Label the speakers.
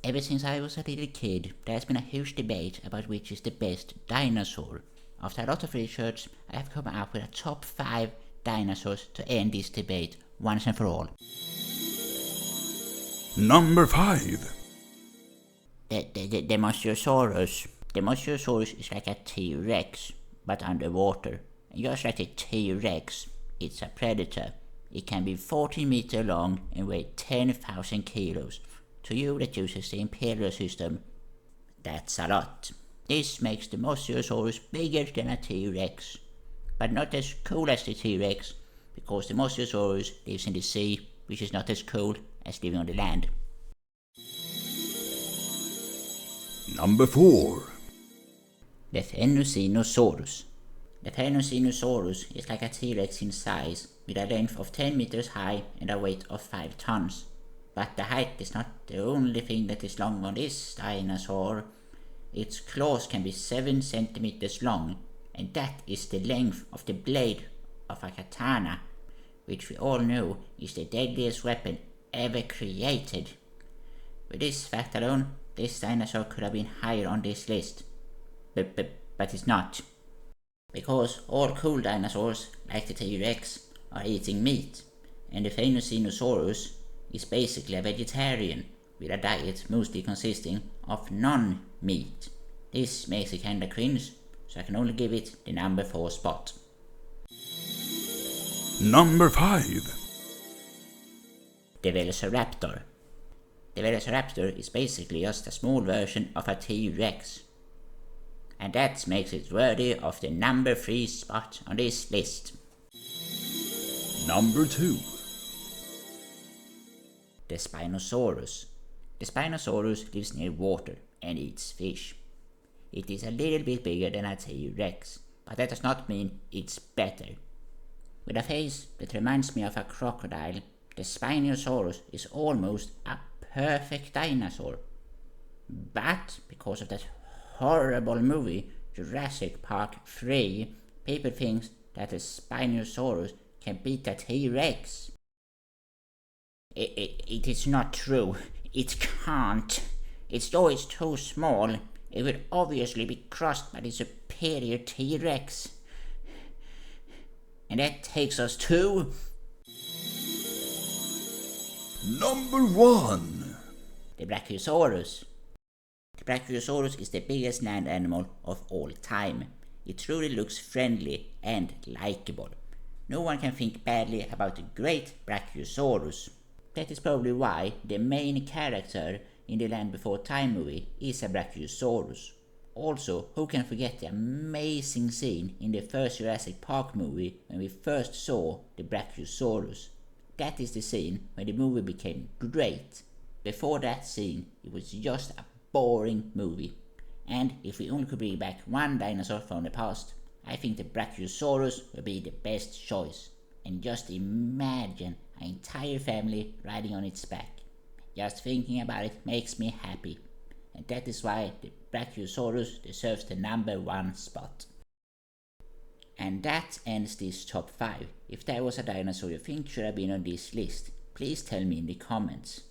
Speaker 1: Ever since I was a little kid, there's been a huge debate about which is the best dinosaur. After a lot of research, I have come up with a top 5 dinosaurs to end this debate once and for all.
Speaker 2: Number 5.
Speaker 1: The Mosasaurus. The Mosasaurus is like a T-Rex, but underwater. And just like the T-Rex, it's a predator. It can be 40 meters long and weigh 10,000 kilos. To you that uses the imperial system, that's a lot. This makes the Mosasaurus bigger than a T-Rex, but not as cool as the T-Rex, because the Mosasaurus lives in the sea, which is not as cool as living on the land.
Speaker 2: Number 4.
Speaker 1: The Dinosaurs. The Dinosaurs is like a T-Rex in size, with a length of 10 meters high and a weight of 5 tons. But the height is not the only thing that is long on this dinosaur. Its claws can be 7 centimeters long, and that is the length of the blade of a katana, which we all know is the deadliest weapon ever created. With this fact alone, this dinosaur could have been higher on this list. But it's not. Because all cool dinosaurs, like the T-Rex, are eating meat, and the Dinosaurus is basically a vegetarian, with a diet mostly consisting of non-meat. This makes it kinda cringe, so I can only give it the number 4 spot.
Speaker 2: Number 5.
Speaker 1: The Velociraptor. The Velociraptor is basically just a small version of a T-Rex, and that makes it worthy of the number 3 spot on this list.
Speaker 2: Number 2.
Speaker 1: The Spinosaurus. The Spinosaurus lives near water and eats fish. It is a little bit bigger than a T-Rex, but that does not mean it's better. With a face that reminds me of a crocodile, the Spinosaurus is almost a perfect dinosaur. But because of that horrible movie Jurassic Park 3, people think that the Spinosaurus can beat a T-Rex. It is not true. It can't. Its jaw is too small. It would obviously be crushed by the superior T-Rex. And that takes us to
Speaker 2: Number 1.
Speaker 1: the Brachiosaurus. The Brachiosaurus is the biggest land animal of all time. It truly looks friendly and likable. No one can think badly about the great Brachiosaurus. That is probably why the main character in the Land Before Time movie is a Brachiosaurus. Also, who can forget the amazing scene in the first Jurassic Park movie when we first saw the Brachiosaurus? That is the scene when the movie became great. Before that scene, it was just a boring movie. And if we only could bring back one dinosaur from the past, I think the Brachiosaurus would be the best choice. And just imagine an entire family riding on its back. Just thinking about it makes me happy. And that is why the Brachiosaurus deserves the number 1 spot. And that ends this top 5. If there was a dinosaur you think should have been on this list, please tell me in the comments.